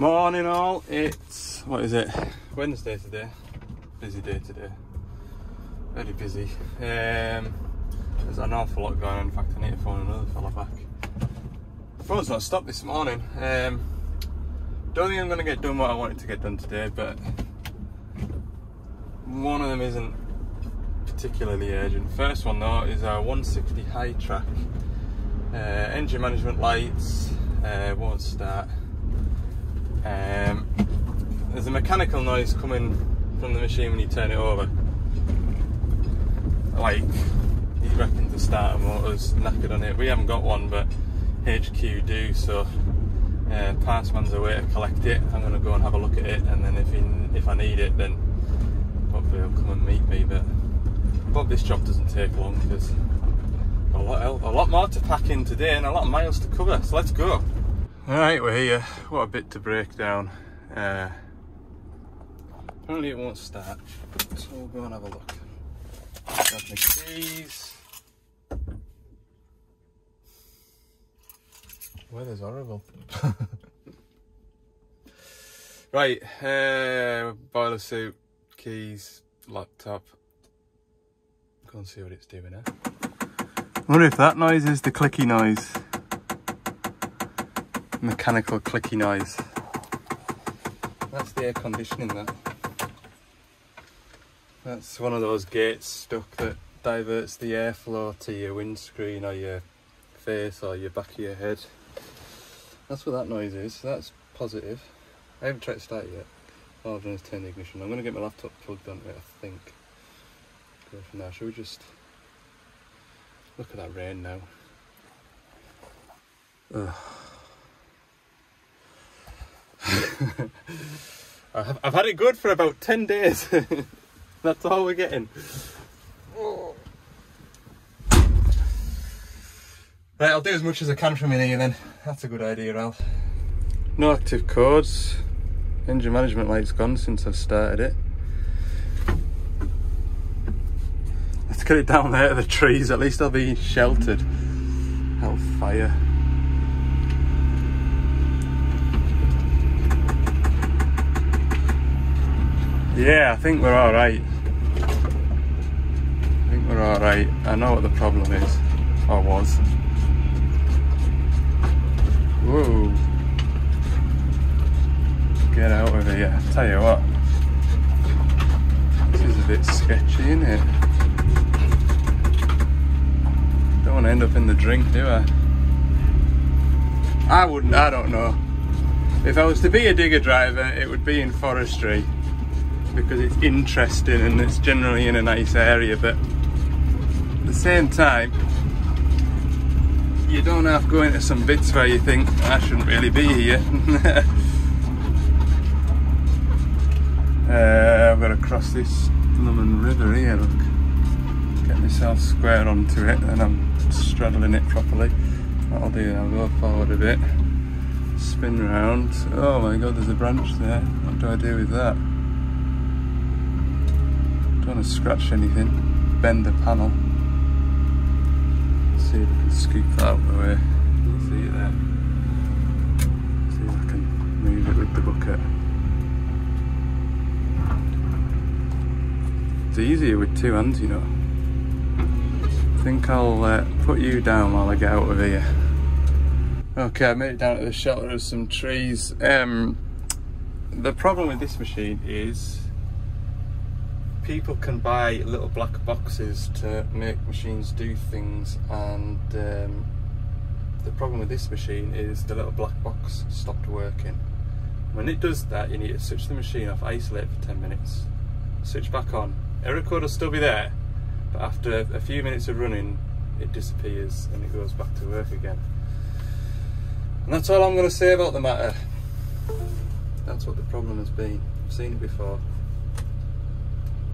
Morning all, it's, what is it, Wednesday today, busy day today, very busy. There's an awful lot going on. In fact I need to phone another fella back. The phone's not stopped this morning. Don't think I'm going to get done what I wanted to get done today, but one of them isn't particularly urgent. First one though is our 160 high track, engine management lights, won't start. There's a mechanical noise coming from the machine when you turn it over. Like, he reckons the starter motor's knackered on it. We haven't got one, but HQ do, so Partsman's away to collect it. I'm going to go and have a look at it, and then if I need it, then hopefully he'll come and meet me. But I hope this job doesn't take long, because a lot more to pack in today and a lot of miles to cover, so let's go. Alright, we're here. What a bit to break down. Apparently it won't start, so we'll go and have a look. Grab my keys. Weather's horrible. Right, boiler suit, keys, laptop. Go and see what it's doing now. I wonder if that noise is the clicky noise. Mechanical clicky noise. That's the air conditioning, that. That's one of those gates stuck that diverts the airflow to your windscreen or your face or your back of your head. That's what that noise is. That's positive. I haven't tried to start it yet. All I've done is turn the ignition. I'm going to get my laptop plugged onto it, I think. Go from there. Should we just look at that rain now? Ugh. I've had it good for about 10 days. That's all we're getting. Right, I'll do as much as I can from in here then. That's a good idea, Al. No active codes. Engine management light's gone since I've started it. Let's get it down there to the trees. At least I'll be sheltered. Hellfire. Yeah, I think we're alright. I know what the problem is, or was. Whoa. Get out of here. Tell you what, this is a bit sketchy, isn't it? Don't want to end up in the drink, do I? I don't know. If I was to be a digger driver, it would be in forestry, because it's interesting and it's generally in a nice area, but at the same time you don't have to go into some bits where you think I shouldn't really be here. I've got to cross this blooming river here, look. Get myself square onto it and I'm straddling it properly. What I'll do, I'll go forward a bit, spin round. Oh my god, there's a branch there. What do I do with that? Don't want to scratch anything, bend the panel. See if I can scoop that out of the way. You see it there. See if I can move it with the bucket. It's easier with two hands, you know. I think I'll put you down while I get out of here. Okay, I made it down to the shelter of some trees. The problem with this machine is people can buy little black boxes to make machines do things, and the problem with this machine is the little black box stopped working. When it does that, you need to switch the machine off, isolate for 10 minutes, switch back on. Error code will still be there, but after a few minutes of running it disappears and it goes back to work again. And that's all I'm going to say about the matter. That's what the problem has been. I've seen it before.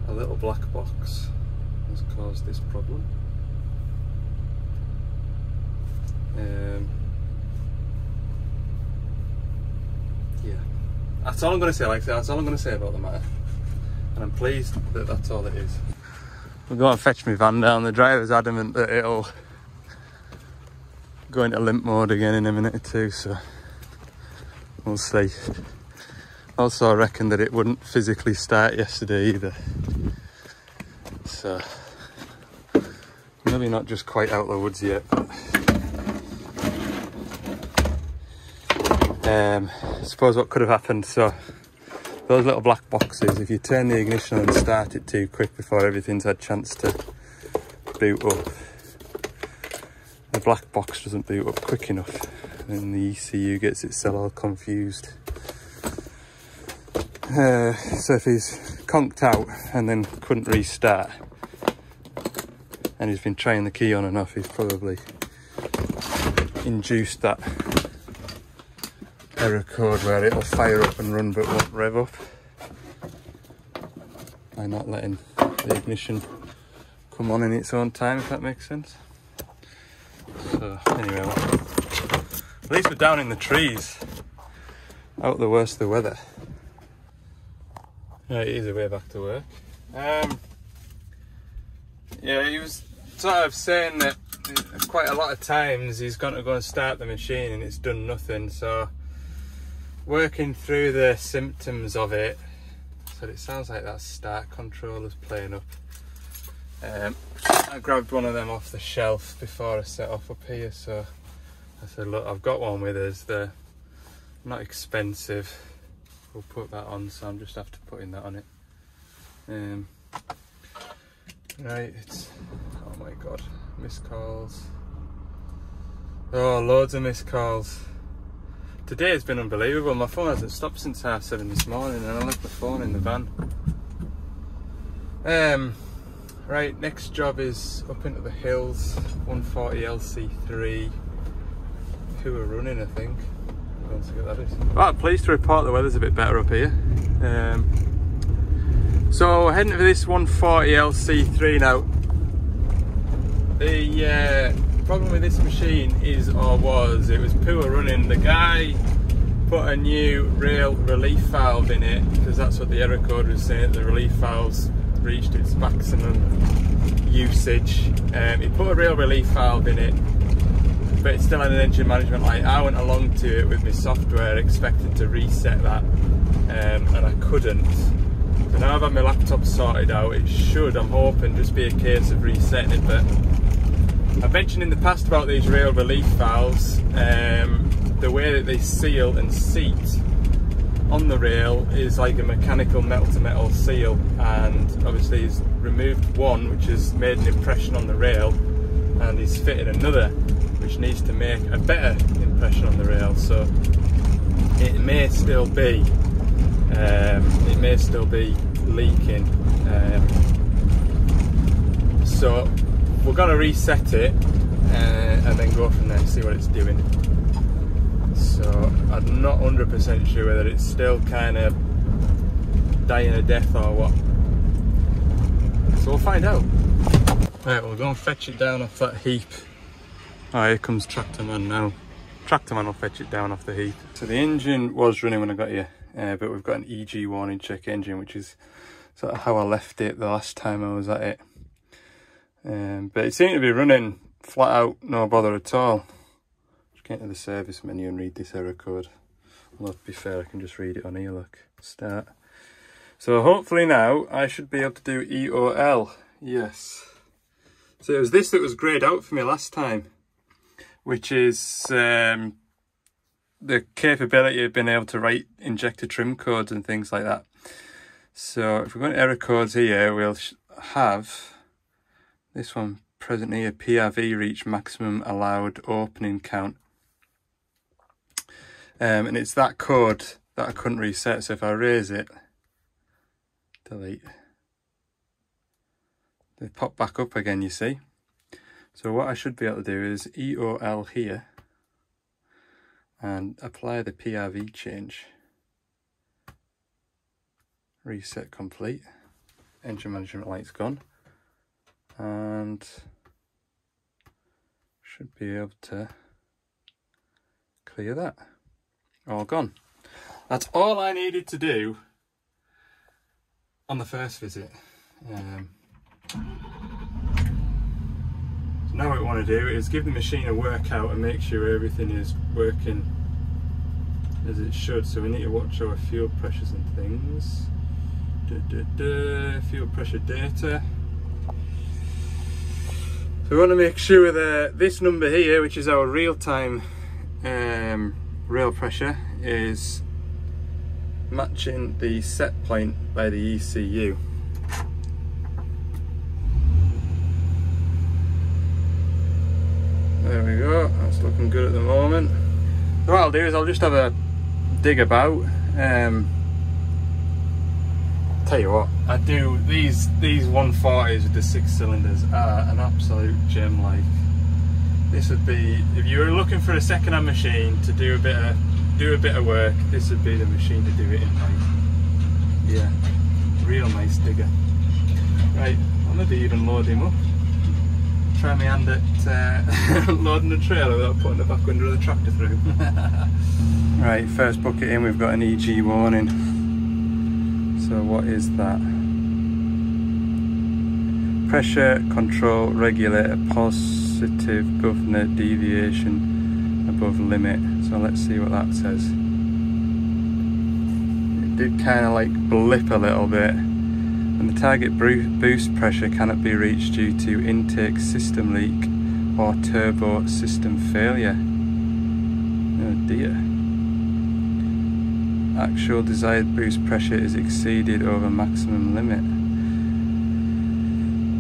A little black box has caused this problem. Yeah, that's all I'm going to say. Like I said, that's all I'm going to say about the matter, and I'm pleased that that's all it is. We'll go and fetch my van down. The driver's adamant that it'll go into limp mode again in a minute or two, so we'll see. Also, I reckon that it wouldn't physically start yesterday either. So, maybe not just quite out of the woods yet, but I suppose what could have happened, so those little black boxes, if you turn the ignition on and start it too quick before everything's had a chance to boot up, the black box doesn't boot up quick enough and the ECU gets itself all confused. So if he's conked out and then couldn't restart and he's been trying the key on and off, he's probably induced that error code where it'll fire up and run but won't rev up by not letting the ignition come on in its own time, if that makes sense. So anyway, at least we're down in the trees, out the worst of the weather. Right, easy way back to work. Yeah, he was sort of saying that quite a lot of times he's going to go and start the machine and it's done nothing, so working through the symptoms of it, so it sounds like that start controller's playing up. I grabbed one of them off the shelf before I set off up here, so I said, look, I've got one with us, they're not expensive, we'll put that on, so I'm just after putting that on it. Right, it's, oh my god, missed calls. Oh, loads of missed calls. Today has been unbelievable. My phone hasn't stopped since 7:30 this morning and I left the phone in the van. Right, next job is up into the hills, 140 LC3. Who are running, I think. Let's see what that is. Well, pleased to report the weather's a bit better up here. So heading for this 140 LC3 now. The problem with this machine is, or was, it was poor running. The guy put a new rail relief valve in it because that's what the error code was saying, the relief valve's reached its maximum usage. He put a rail relief valve in it, but it still had an engine management light. I went along to it with my software expecting to reset that, and I couldn't. So now I've had my laptop sorted out, it should, I'm hoping, just be a case of resetting it. But I've mentioned in the past about these rail relief valves, the way that they seal and seat on the rail is like a mechanical metal to metal seal, and obviously he's removed one which has made an impression on the rail and he's fitted another which needs to make a better impression on the rail. So it may still be leaking, so we're going to reset it and then go from there and see what it's doing. So I'm not 100% sure whether it's still kind of dying a death or what. So we'll find out. Right, we'll go and fetch it down off that heap. Oh, here comes Tractorman now. Tractorman will fetch it down off the heap. So the engine was running when I got here, but we've got an EG warning check engine, which is sort of how I left it the last time I was at it. But it seemed to be running flat out, no bother at all. Just get into the service menu and read this error code. Well, to be fair, I can just read it on here, look. Start. So hopefully now I should be able to do EOL. Yes. So it was this that was greyed out for me last time, which is the capability of being able to write injector trim codes and things like that. So if we're going to error codes here, we'll have this one present here, PRV reach maximum allowed opening count. And it's that code that I couldn't reset, so if I erase it, delete, they pop back up again, you see. So what I should be able to do is EOL here and apply the PRV change. Reset complete. Engine management light's gone. And should be able to clear that. All gone. That's all I needed to do on the first visit. Now what we want to do is give the machine a workout and make sure everything is working as it should, so we need to watch our fuel pressures and things. Fuel pressure data. So we want to make sure that this number here, which is our real-time rail pressure, is matching the set point by the ECU. There we go, that's looking good at the moment. So what I'll do is I'll just have a dig about. Tell you what, I do these 140s with the 6 cylinders are an absolute gem. Like, this would be, if you were looking for a second-hand machine to do a bit of work, this would be the machine to do it in. Like, yeah, real nice digger. Right, I'll maybe even load him up. Try my hand at loading the trailer without putting the back window of the tractor through. Right, first bucket in, we've got an EG warning. So what is that? Pressure control regulator, positive governor deviation above limit. So let's see what that says. It did kind of like blip a little bit. And the target boost pressure cannot be reached due to intake system leak or turbo system failure. Oh dear. Actual desired boost pressure is exceeded over maximum limit.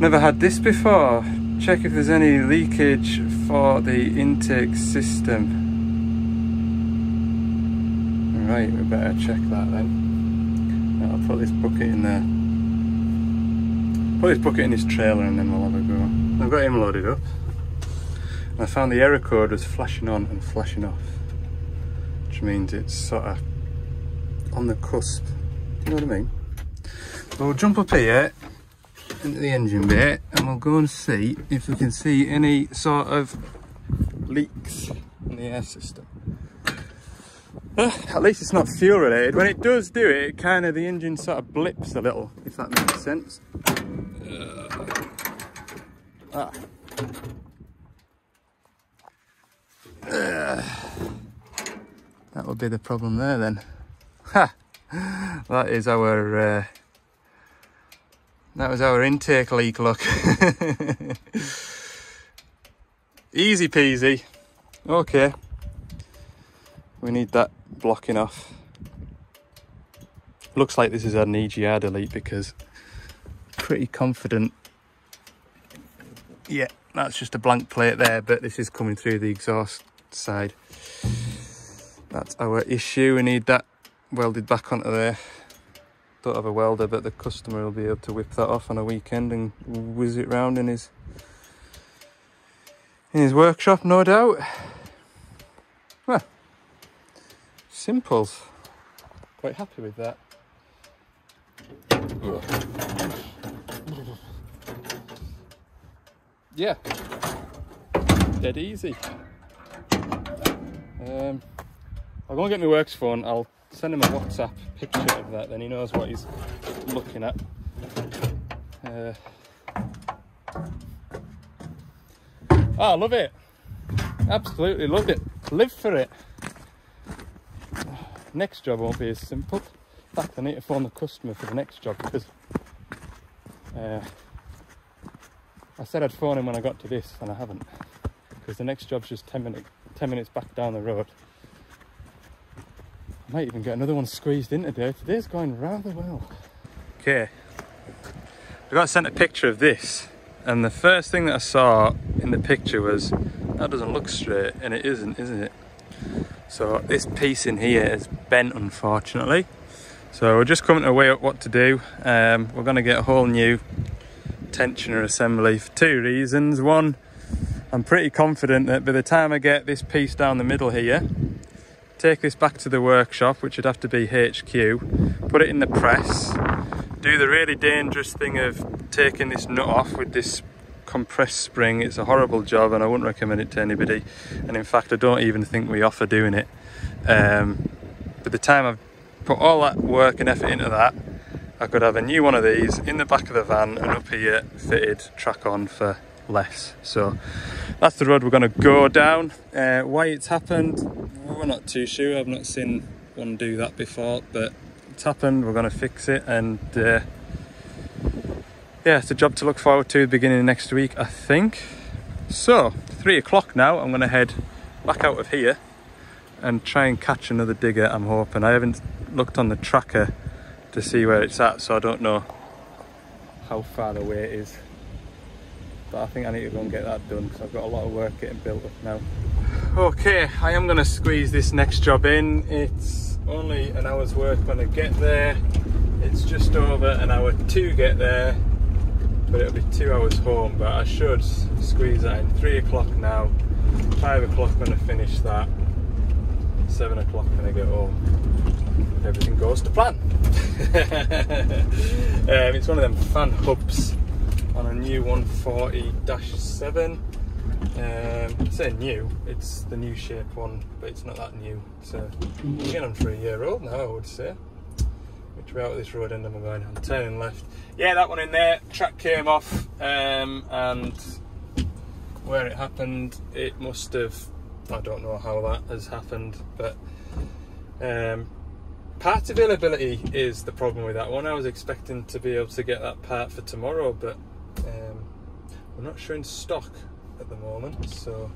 Never had this before. Check if there's any leakage for the intake system. Right, we better check that then. I'll put this bucket in there. Put this bucket in his trailer and then we'll have a go. I've got him loaded up. I found the error code was flashing on and flashing off, which means it's sort of on the cusp. Do you know what I mean? So we'll jump up here into the engine bay and we'll go and see if we can see any sort of leaks in the air system. At least it's not fuel related. When it does do it, kind of the engine sort of blips a little, if that makes sense. That would be the problem there then. Ha! That is our that was our intake leak, look. Easy peasy. Okay. We need that blocking off. Looks like this is an EGR delete because pretty confident. Yeah, that's just a blank plate there, but this is coming through the exhaust side. That's our issue. We need that welded back onto there. Don't have a welder, but the customer will be able to whip that off on a weekend and whiz it round in his workshop, no doubt. Well, simples. Quite happy with that. Yeah, dead easy. I'll go and get my works phone. I'll send him a WhatsApp picture of that, then he knows what he's looking at. Oh, love it. Absolutely love it. Live for it. Next job won't be as simple. In fact, I need to phone the customer for the next job because I said I'd phone him when I got to this and I haven't, because the next job's just 10 minutes back down the road. I might even get another one squeezed in today. Today's going rather well. Okay, I got sent a picture of this and the first thing that I saw in the picture was that doesn't look straight, and it isn't it? So this piece in here is bent, unfortunately. So we're just coming to weigh up what to do. We're going to get a whole new tensioner assembly for two reasons. One, I'm pretty confident that by the time I get this piece down the middle here, take this back to the workshop, which would have to be HQ, put it in the press, do the really dangerous thing of taking this nut off with this compressed spring. It's a horrible job and I wouldn't recommend it to anybody, and in fact I don't even think we offer doing it. By the time I've put all that work and effort into that, I could have a new one of these in the back of the van and up here fitted track on for less. So that's the road we're going to go down. Why it's happened, we're not too sure. I've not seen one do that before, but it's happened. We're going to fix it, and yeah, it's a job to look forward to at the beginning of next week, I think. So 3 o'clock now. I'm going to head back out of here and try and catch another digger, I'm hoping. I haven't looked on the tracker to see where it's at, so I don't know how far away it is. But I think I need to go and get that done because I've got a lot of work getting built up now. Okay, I am going to squeeze this next job in. It's only an hour's work when I get there. It's just over an hour to get there, but it'll be 2 hours home. But I should squeeze that in. 3 o'clock now, 5 o'clock when I finish that, 7 o'clock when I get home. Everything goes to plan. It's one of them fan hubs on a new 140-7. I say new, it's the new shape one, but it's not that new. It's getting on for a year old now, I would say. Which way out of this road end am I going? I'm turning left. Yeah, that one in there, track came off, and where it happened, it must have, I don't know how that has happened, but part availability is the problem with that one. I was expecting to be able to get that part for tomorrow, but we're not showing stock at the moment, so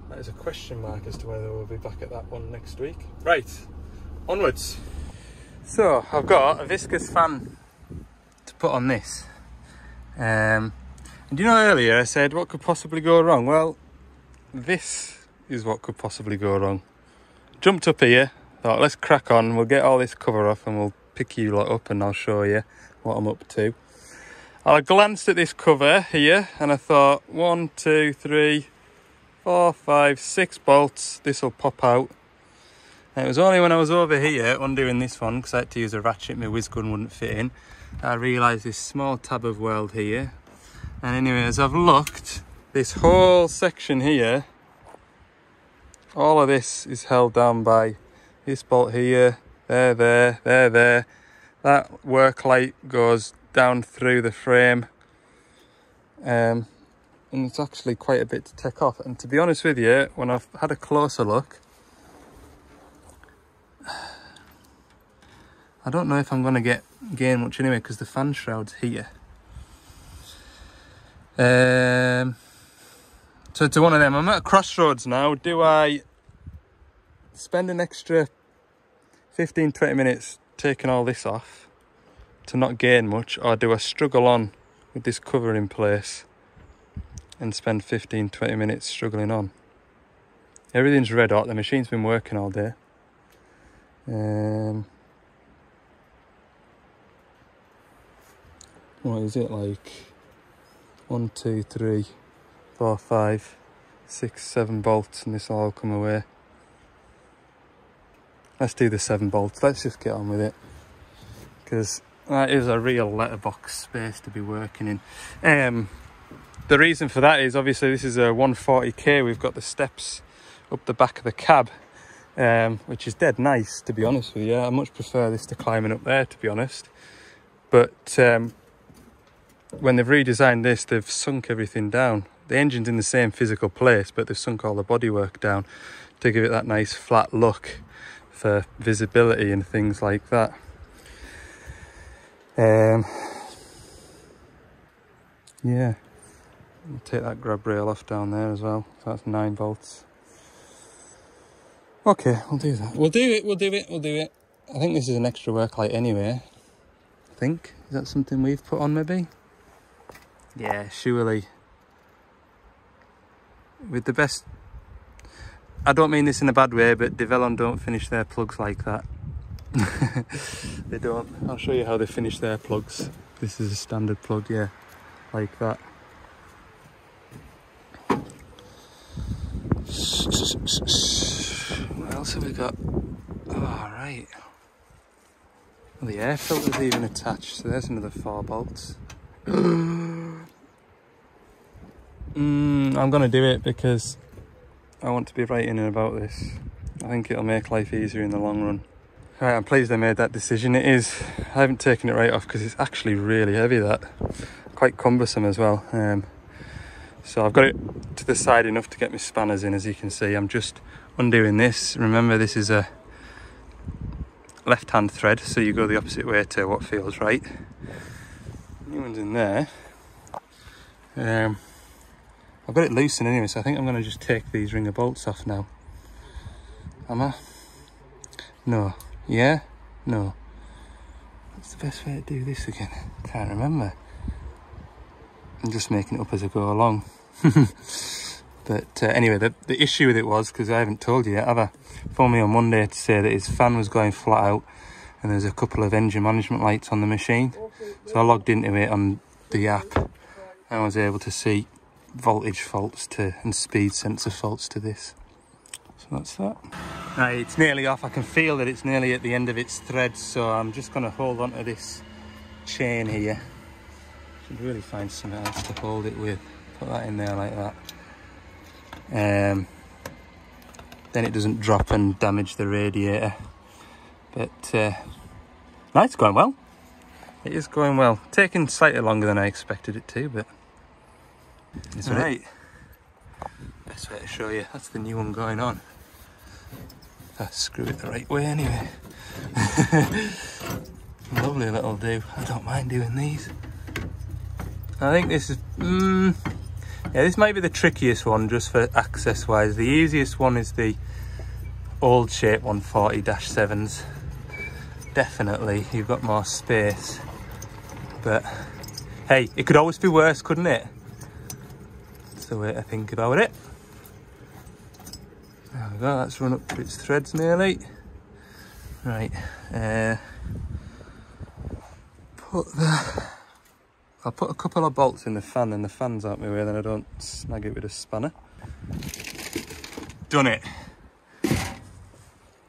that is a question mark as to whether we'll be back at that one next week. Right, onwards. So I've got a viscous fan to put on this, and you know, earlier I said what could possibly go wrong. Well, this is what could possibly go wrong. Jumped up here, thought let's crack on, we'll get all this cover off and we'll pick you lot up and I'll show you what I'm up to. I glanced at this cover here and I thought 1, 2, 3, 4, 5, 6 bolts, this will pop out. And it was only when I was over here undoing this one, because I had to use a ratchet, my whiz gun wouldn't fit in, I realised this small tab of weld here. And anyway, as I've looked, this whole section here, all of this is held down by this bolt here, there. That work light goes down through the frame, and it's actually quite a bit to take off. And to be honest with you, when I've had a closer look, I don't know if I'm going to gain much anyway, because the fan shroud's here. So to one of them, I'm at a crossroads now. Do I spend an extra 15-20 minutes taking all this off to not gain much, or do I struggle on with this cover in place and spend 15-20 minutes struggling on? Everything's red hot, the machine's been working all day. What is it, like 1, 2, 3, 4, 5, 6, 7 bolts, and this will all come away. Let's do the 7 bolts, let's just get on with it, because that is a real letterbox space to be working in. The reason for that is obviously this is a 140k, we've got the steps up the back of the cab, which is dead nice, to be honest with you. I much prefer this to climbing up there, to be honest. But when they've redesigned this, they've sunk everything down. The engine's in the same physical place, but they've sunk all the bodywork down to give it that nice flat look for visibility and things like that. Yeah, I'll take that grab rail off down there as well. So that's 9 bolts. Okay, we'll do that. We'll do it. I think this is an extra work light anyway. I think. Is that something we've put on maybe? Yeah, surely. With the best... I don't mean this in a bad way, but Devellon don't finish their plugs like that. They don't. I'll show you how they finish their plugs. This is a standard plug, yeah, like that. What else have we got? Oh, right. Well, the air filter's even attached, so there's another 4 bolts. I'm going to do it because I want to be right in and about this. I think it'll make life easier in the long run. Right, I'm pleased I made that decision. It is, I haven't taken it right off because it's actually really heavy, that. Quite cumbersome as well. So I've got it to the side enough to get my spanners in, as you can see. I'm just undoing this. Remember, this is a left-hand thread, so you go the opposite way to what feels right. New one's in there. I've got it loosened anyway, so I think I'm going to just take these ringer bolts off now. Am I? No. Yeah? No. What's the best way to do this again? Can't remember. I'm just making it up as I go along. But anyway, the issue with it was, because I haven't told you yet, have I? Phoned me on Monday to say that his fan was going flat out and there's a couple of engine management lights on the machine. So I logged into it on the app and I was able to see voltage faults and speed sensor faults to this. So that's that. Right, it's nearly off. I can feel that it's nearly at the end of its thread, so I'm just going to hold on to this chain here. Should really find something else to hold it with. Put that in there like that. Then it doesn't drop and damage the radiator. But no, it's going well. It is going well. Taking slightly longer than I expected it to, but it's alright. Best way to show you. That's the new one going on. I screw it the right way anyway. Lovely little do. I don't mind doing these. I think this is yeah, this might be the trickiest one just for access wise. The easiest one is the old shape 140-7s. Definitely, you've got more space. But hey, it could always be worse, couldn't it? That's the way to think about it. There we go, that's run up to its threads nearly. Right, I'll put a couple of bolts in the fan, and the fan's out my way, then I don't snag it with a spanner. Done it.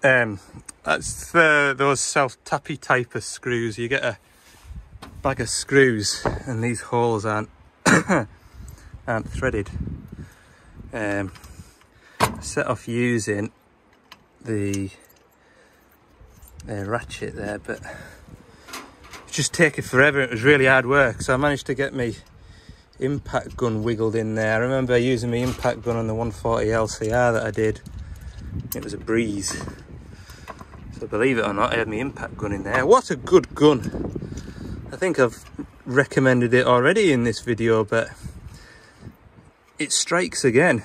That's those self-tappy type of screws. You get a bag of screws and these holes aren't threaded. Set off using the ratchet there, but it just taken forever. It was really hard work, so I managed to get my impact gun wiggled in there. I remember using my impact gun on the 140 LCR that I did. It was a breeze. So believe it or not, I had my impact gun in there. What a good gun. I think I've recommended it already in this video, but it strikes again.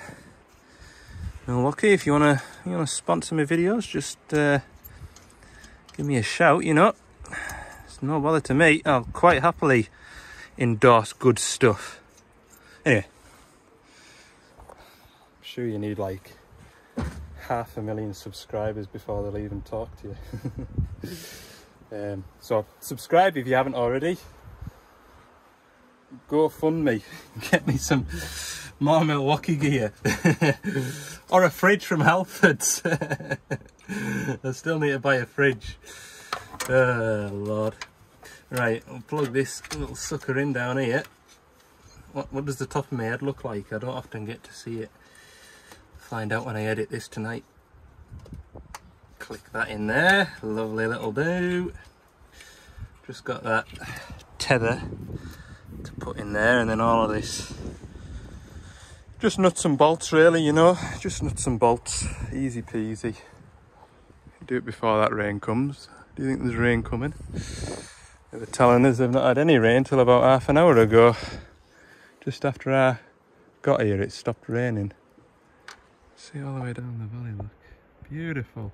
Milwaukee, if you wanna sponsor my videos, just give me a shout, you know. It's no bother to me. I'll quite happily endorse good stuff. Anyway, I'm sure you need like 500,000 subscribers before they'll even talk to you. So subscribe if you haven't already. Go fund me, get me some more Milwaukee gear. Or a fridge from Halfords. I still need to buy a fridge. Oh Lord. Right, I'll plug this little sucker in down here. What does the top of my head look like? I don't often get to see it. Find out when I edit this tonight. Click that in there. Lovely little do. Just got that tether to put in there, and then all of this. Just nuts and bolts really, you know. Just nuts and bolts. Easy peasy. Do it before that rain comes. Do you think there's rain coming? They were telling us they've not had any rain till about half an hour ago. Just after I got here, it stopped raining. See all the way down the valley, look. Beautiful.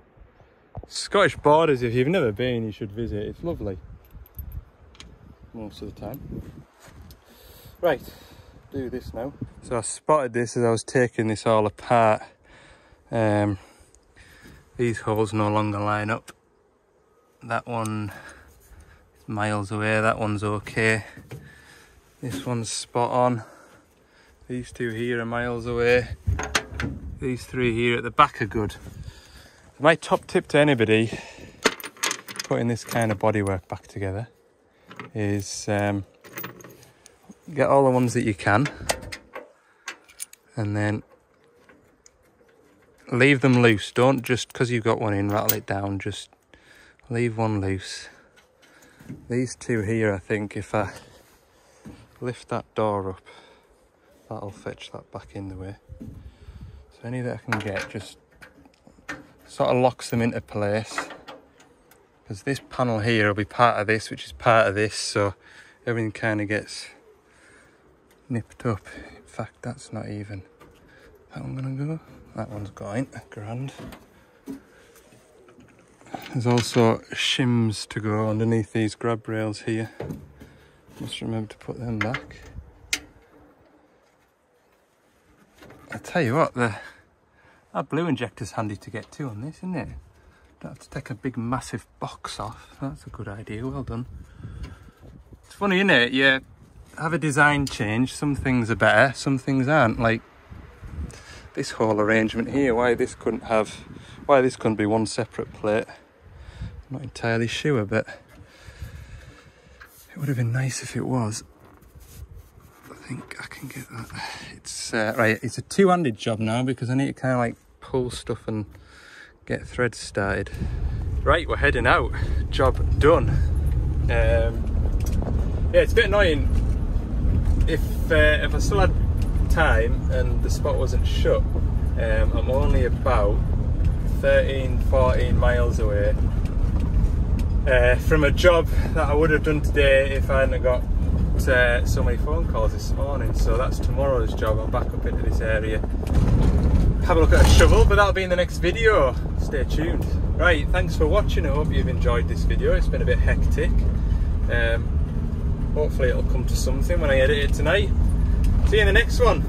Scottish Borders, if you've never been, you should visit. It's lovely. Most of the time. Right, do this now. So I spotted this as I was taking this all apart. These holes no longer line up. That one is miles away, that one's okay. This one's spot on. These two here are miles away. These three here at the back are good. My top tip to anybody putting this kind of bodywork back together is get all the ones that you can and then leave them loose. Don't just because you've got one in rattle it down, just leave one loose. These two here, I think if I lift that door up, that'll fetch that back in the way. So any that I can get just sort of locks them into place, because this panel here will be part of this, which is part of this, so everything kind of gets nipped up. In fact, that's not even that one gonna go. That one's going grand. There's also shims to go underneath these grab rails here. Must remember to put them back. I tell you what, that blue injector's handy to get to on this, isn't it? Don't have to take a big massive box off. That's a good idea, well done. It's funny, isn't it? You have a design change, some things are better, some things aren't. Like this whole arrangement here, why this couldn't be one separate plate. I'm not entirely sure, but it would have been nice if it was. I think I can get that. It's right, it's a two-handed job now because I need to kind of like pull stuff and get threads started. Right, we're heading out. Job done. Yeah, it's a bit annoying. If I still had time and the spot wasn't shut, I'm only about 13-14 miles away from a job that I would have done today if I hadn't got so many phone calls this morning. So that's tomorrow's job. I'm back up into this area, have a look at a shovel, but that'll be in the next video. Stay tuned. Right, thanks for watching. I hope you've enjoyed this video. It's been a bit hectic. Hopefully it'll come to something when I edit it tonight. See you in the next one.